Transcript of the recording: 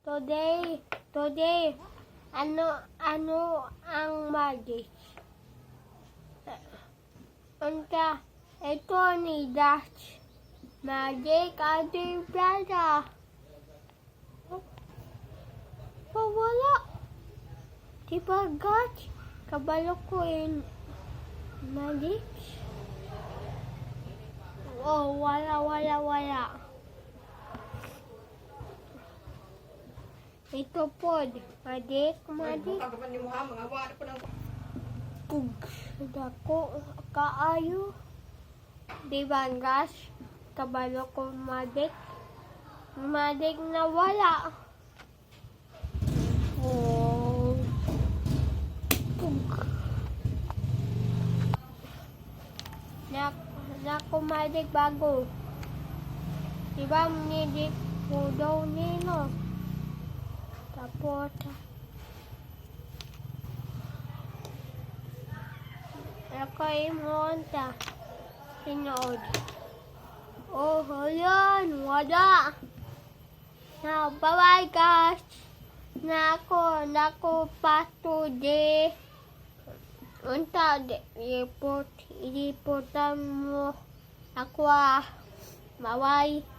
Today, ano ang magic? Unta, ito ni Dash. Magic ating plata. Wala. Diba, God? Kabalo ko in magic? Oh, wala. Ito po, magic. Pug, dako, kaayo. Diba, gas? Kabalo ko magic. Magic na wala. Oh. Pug. Nako magic bago. Diba, magic po daw nino. Tapos, ako imonta. Sinood. Oh, yan. Wala. Now, bye-bye, guys. Nako, pato de. Unta, reportan mo. Ako, bye-bye.